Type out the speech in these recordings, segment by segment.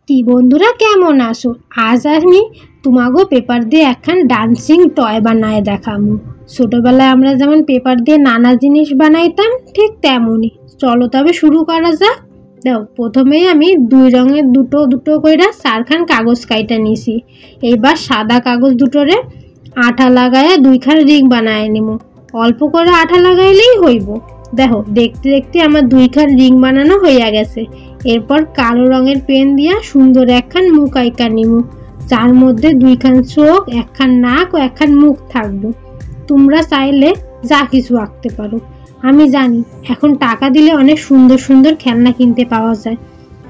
কি বন্ধুরা কেমন আছো? আজ আমি তোমাগো পেপার দিয়ে একখান ডান্সিং টয় বানায় দেখামু। ছোটবেলায় আমরা যেমন পেপার দিয়ে নানা জিনিস বানাইতাম ঠিক তেমনই। চলো তবে শুরু করা যাক। দেখো, প্রথমেই আমি দুই রঙের দুটো দুটো কইরা চারখান কাগজ কাইটা নিছি। এইবার সাদা কাগজ দুটোরে আঠা লাগায়া দুইখান রিং বানায় নিমু। অল্প করে আঠা লাগাইলেই হইব। দেখো, দেখতে দেখতে আমার দুইখান রিং বানানো হইয়া গেছে। এরপর কালো রঙের পেন দিয়া সুন্দর একখান মুখ আঁকা নিমু, যার মধ্যে দুইখান চোখ, একখান নাক ও একখান মুখ থাকবো। তোমরা চাইলে যা কিছু আঁকতে পারো। আমি জানি এখন টাকা দিলে অনেক সুন্দর সুন্দর খেলনা কিনতে পাওয়া যায়,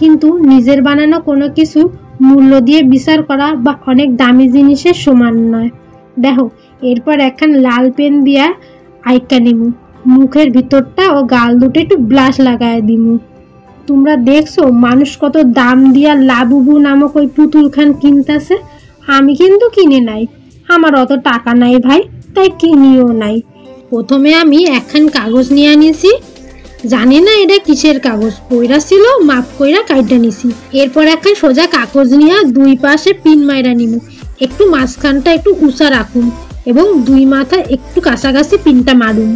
কিন্তু নিজের বানানো কোনো কিছু মূল্য দিয়ে বিচার করা বা অনেক দামি জিনিসের সমান নয়। দেখো, এরপর একখান লাল পেন দিয়া আঁকা নিমু। মুখের ভিতরটা ও গাল দুটো একটু ব্লাশ লাগায় দিমু। তোমরা দেখছো মানুষ কত দাম দিয়া লাবুবু নামক ওই পুতুল খান কিনতেছে। আমি কিন্তু কিনে নাই, আমার অত টাকা নাই ভাই, তাই কিনিও নাই। প্রথমে আমি একখান কাগজ নিয়ে নিয়েছি। জানি না এটা কিসের কাগজ, কইরা ছিল মাপ কইরা কাইটা নিছি। এরপর একখান সোজা কাগজ নিয়ে দুই পাশে পিন মাইরা নিমু। একটু মাঝখানটা একটু উঁচা রাখুন এবং দুই মাথা একটু কাছাকাছি পিনটা মারুন।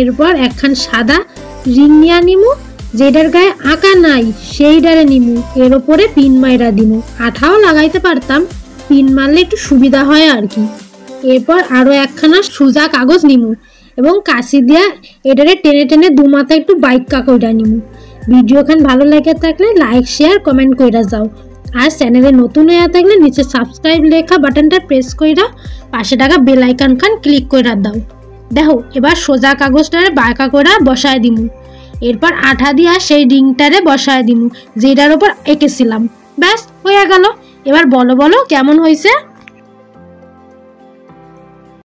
এরপর একখান সাদা রিং নিয়ে নিমু, যেটার গায়ে আঁকা নাই সেইটারে নিমু। এর ওপরে পিন মাইরা দিমু। আঠাও লাগাইতে পারতাম, পিন মারলে একটু সুবিধা হয় আর কি। এরপর আরো একখানা সোজা কাগজ নিমু এবং কাঁচি দিয়া এটারে টেনে টেনে দু মাথা একটু বাইক্কা কইরা নিমু। ভিডিওখান ভালো লাগে থাকলে লাইক শেয়ার কমেন্ট কইরা যাও। আর চ্যানেলে নতুন হয়ে থাকলে নিচে সাবস্ক্রাইব লেখা বাটনটা প্রেস কইরা পাশে টাকা বেল আইকন খান ক্লিক কইরা দাও। দেখো, এবার সোজা কাগজটারে বাঁকা কইরা বসায় দিমু। এরপর আঠা দিয়া সেই রিংটারে বসায় দিমু যেটার উপর এঁকেছিলাম। ব্যাস হয়ে গেল। এবার বলো বলো কেমন হয়েছে?